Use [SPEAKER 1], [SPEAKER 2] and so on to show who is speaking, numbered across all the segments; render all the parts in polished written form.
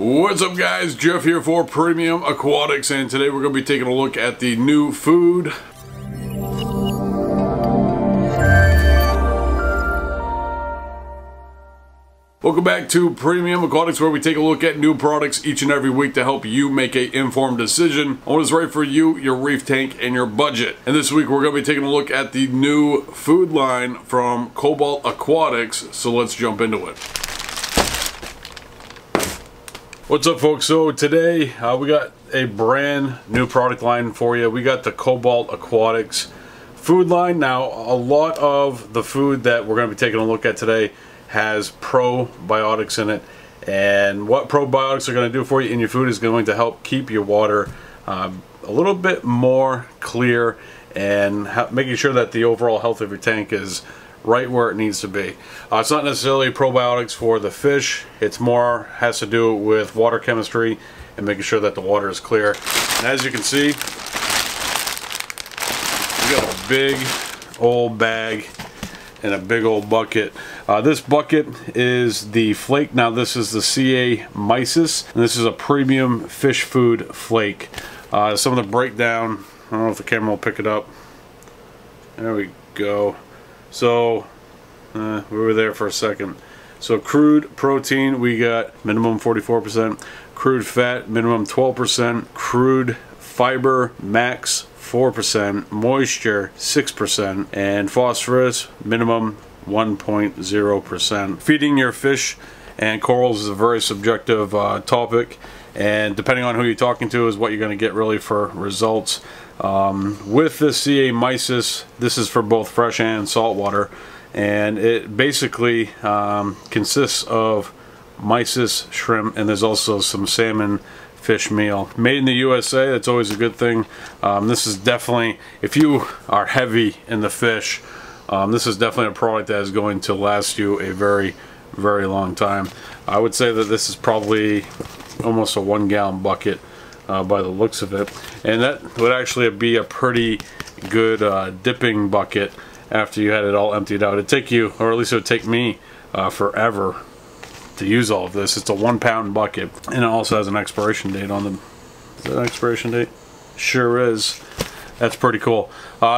[SPEAKER 1] What's up guys, Jeff here for Premium Aquatics, and today we're going to be taking a look at the new food. Welcome back to Premium Aquatics, where we take a look at new products each and every week to help you make an informed decision on what is right for you, your reef tank, and your budget. And this week we're going to be taking a look at the new food line from Cobalt Aquatics, so let's jump into it. What's up folks? So today we got a brand new product line for you. We got the Cobalt Aquatics food line. Now a lot of the food that we're going to be taking a look at today has probiotics in it, and what probiotics are going to do for you in your food is going to help keep your water a little bit more clear and making sure that the overall health of your tank is right where it needs to be. It's not necessarily probiotics for the fish, it's more has to do with water chemistry and making sure that the water is clear. And as you can see, we got a big old bag and a big old bucket. This bucket is the Flake. Now this is the CA Mysis, and this is a premium fish food flake. Some of the breakdown, I don't know if the camera will pick it up. There we go. So we were there for a second. So crude protein, we got minimum 44%, crude fat minimum 12%, crude fiber max 4%, moisture 6%, and phosphorus minimum 1.0%. Feeding your fish and corals is a very subjective topic, and depending on who you're talking to is what you're going to get really for results. With the CA Mysis, this is for both fresh and saltwater, and it basically consists of mysis shrimp, and there's also some salmon fish meal. Made in the USA, that's always a good thing. This is definitely, if you are heavy in the fish, this is definitely a product that is going to last you a very, very long time. I would say that this is probably almost a 1 gallon bucket by the looks of it, and that would actually be a pretty good dipping bucket after you had it all emptied out. It'd take you, or at least it would take me, forever to use all of this. It's a 1 pound bucket, and it also has an expiration date on them. Is that an expiration date? Sure is. That's pretty cool.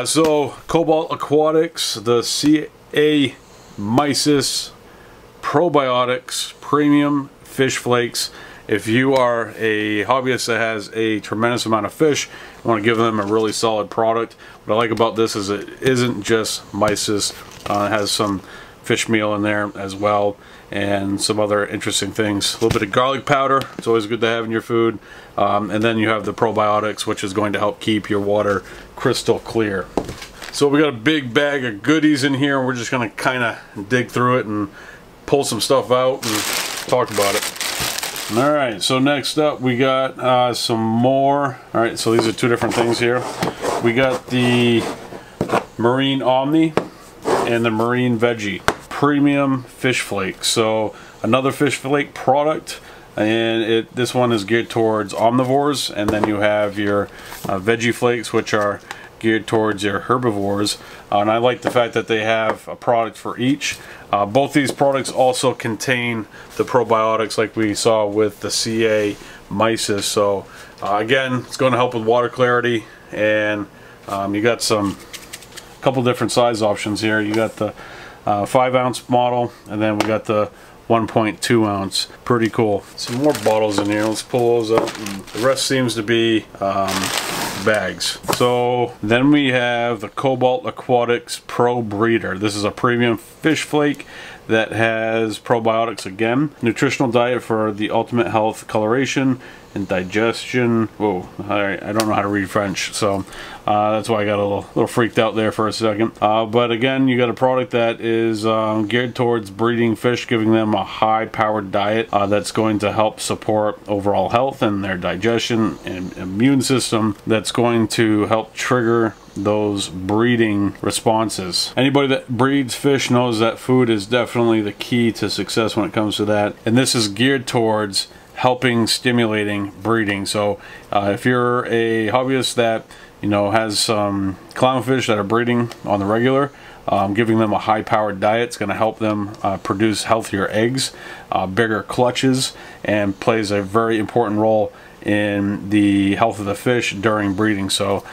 [SPEAKER 1] So Cobalt Aquatics, the CA Mysis probiotics premium fish flakes. If you are a hobbyist that has a tremendous amount of fish, you want to give them a really solid product. What I like about this is it isn't just mysis. It has some fish meal in there as well, and some other interesting things. A little bit of garlic powder, it's always good to have in your food. And then you have the probiotics, which is going to help keep your water crystal clear. So we got a big bag of goodies in here, and we're just going to kind of dig through it and pull some stuff out and talk about it. Alright, so next up we got some more. Alright, so these are two different things here. We got the Marine Omni and the Marine Veggie premium fish flake. So another fish flake product, and this one is geared towards omnivores, and then you have your veggie flakes, which are geared towards your herbivores. And I like the fact that they have a product for each. Both these products also contain the probiotics like we saw with the CA Mysis. So again, it's going to help with water clarity, and you got some couple different size options here. You got the 5 ounce model, and then we got the 1.2 ounce. Pretty cool. Some more bottles in here. Let's pull those up. And the rest seems to be bags. So then we have the Cobalt Aquatics Pro Breeder. This is a premium fish flake that has probiotics again. Nutritional diet for the ultimate health, coloration, and digestion. Whoa, I don't know how to read French, so that's why I got a little freaked out there for a second. But again, you got a product that is geared towards breeding fish, giving them a high-powered diet that's going to help support overall health and their digestion and immune system. That's going to help trigger those breeding responses. Anybody that breeds fish knows that food is definitely the key to success when it comes to that, and this is geared towards helping stimulating breeding. So if you're a hobbyist that has some clownfish that are breeding on the regular, giving them a high-powered diet is going to help them produce healthier eggs, bigger clutches, and plays a very important role in the health of the fish during breeding. So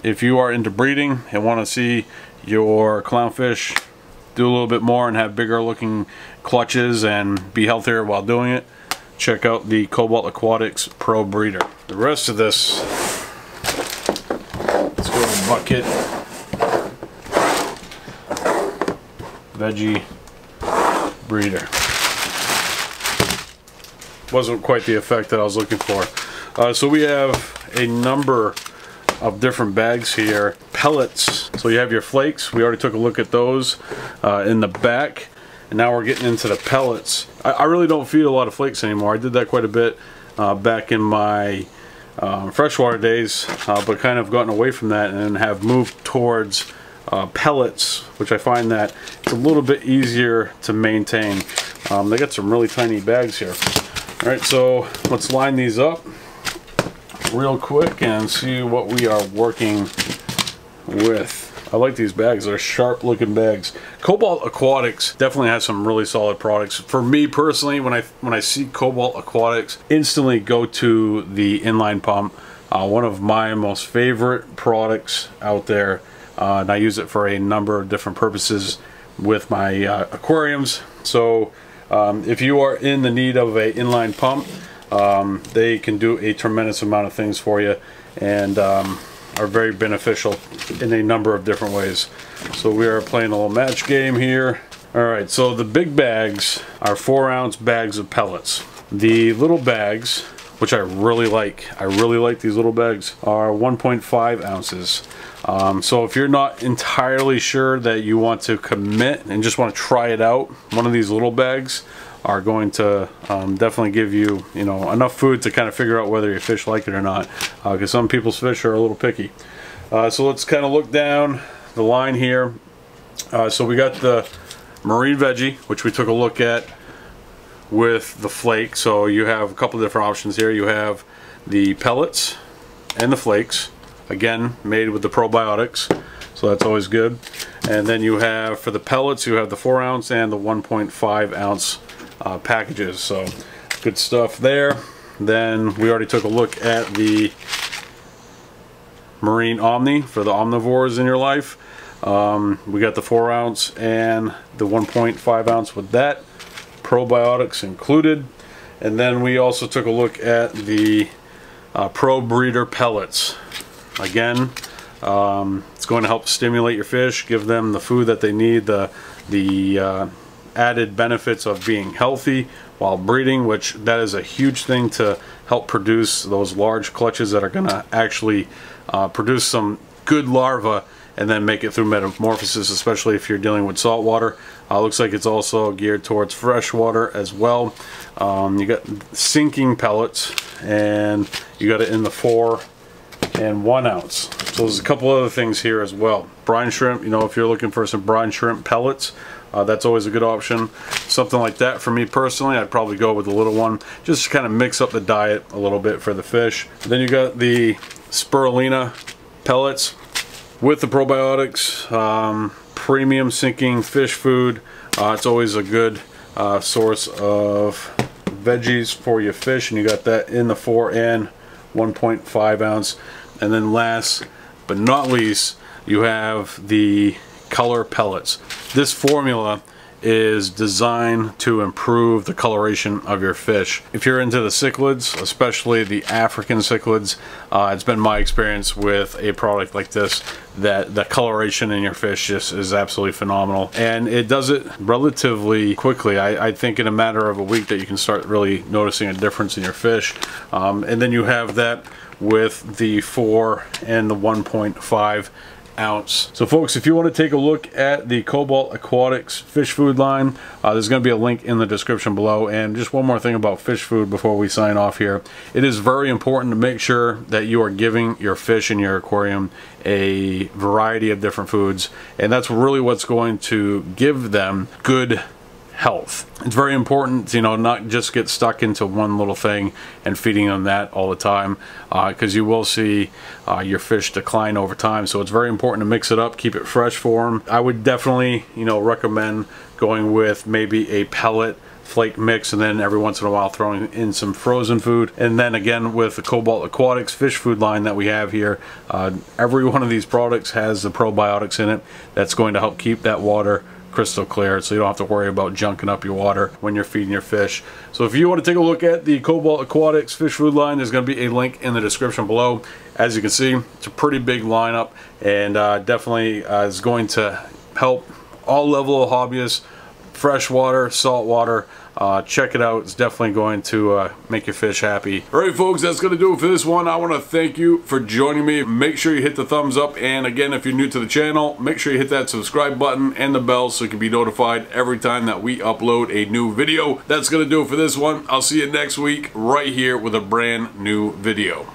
[SPEAKER 1] if you are into breeding and want to see your clownfish do a little bit more and have bigger looking clutches and be healthier while doing it, check out the Cobalt Aquatics Pro Breeder. The rest of this, let's go to bucket, Veggie breeder. Wasn't quite the effect that I was looking for. So we have a number of different bags here. Pellets. So you have your flakes. We already took a look at those in the back. And now we're getting into the pellets. I really don't feed a lot of flakes anymore. I did that quite a bit back in my freshwater days, but kind of gotten away from that and have moved towards pellets, which I find that it's a little bit easier to maintain. They got some really tiny bags here. Alright, so let's line these up real quick and see what we are working with. I like these bags. They're sharp looking bags. Cobalt Aquatics definitely has some really solid products. For me personally, when I see Cobalt Aquatics, instantly go to the inline pump. One of my most favorite products out there, and I use it for a number of different purposes with my aquariums. So if you are in the need of an inline pump, they can do a tremendous amount of things for you, and are very beneficial in a number of different ways. So we are playing a little match game here. Alright, so the big bags are 4-ounce bags of pellets. The little bags, which I really like these little bags, are 1.5 ounces. So if you're not entirely sure that you want to commit and just want to try it out, one of these little bags are going to definitely give you, enough food to kind of figure out whether your fish like it or not, because some people's fish are a little picky. So let's kind of look down the line here. So we got the marine veggie, which we took a look at with the flake. So you have a couple of different options here. You have the pellets and the flakes, again made with the probiotics, so that's always good. And then you have, for the pellets, you have the 4-ounce and the 1.5 ounce packages, so good stuff there. Then we already took a look at the marine Omni for the omnivores in your life. We got the 4-ounce and the 1.5 ounce with that, probiotics included. And then we also took a look at the Pro Breeder Pellets. Again, it's going to help stimulate your fish, give them the food that they need, the added benefits of being healthy while breeding, which that is a huge thing to help produce those large clutches that are going to actually produce some good larvae and then make it through metamorphosis, especially if you're dealing with saltwater. Looks like it's also geared towards freshwater as well. You got sinking pellets, and you got it in the 4 and 1 ounce. So there's a couple other things here as well. Brine shrimp, if you're looking for some brine shrimp pellets, that's always a good option. Something like that, for me personally, I'd probably go with the little one, just to kind of mix up the diet a little bit for the fish. Then you got the Spirulina Pellets with the probiotics, premium sinking fish food. It's always a good source of veggies for your fish, and you got that in the 4 and 1.5 ounce. And then last but not least, you have the color pellets. This formula is designed to improve the coloration of your fish. If you're into the cichlids, especially the African cichlids, it's been my experience with a product like this that the coloration in your fish just is absolutely phenomenal, and it does it relatively quickly. I think in a matter of a week that you can start really noticing a difference in your fish. And then you have that with the 4 and the 1.5 ounce. So folks, if you want to take a look at the Cobalt Aquatics fish food line, there's going to be a link in the description below. And just one more thing about fish food before we sign off here. It is very important to make sure that you are giving your fish in your aquarium a variety of different foods, and that's really what's going to give them good, health. It's very important, you know, not just get stuck into one little thing and feeding them that all the time, because you will see your fish decline over time. So it's very important to mix it up, keep it fresh for them. I would definitely, you know, recommend going with maybe a pellet flake mix, and then every once in a while throwing in some frozen food. And then again, with the Cobalt Aquatics fish food line that we have here, every one of these products has the probiotics in it that's going to help keep that water crystal clear, so you don't have to worry about junking up your water when you're feeding your fish. So if you want to take a look at the Cobalt Aquatics fish food line, there's going to be a link in the description below. As you can see, it's a pretty big lineup, and definitely is going to help all level of hobbyists, freshwater, saltwater. Check it out. It's definitely going to make your fish happy. Alright folks, that's going to do it for this one. I want to thank you for joining me. Make sure you hit the thumbs up, and again, if you're new to the channel, make sure you hit that subscribe button and the bell so you can be notified every time that we upload a new video. That's going to do it for this one. I'll see you next week right here with a brand new video.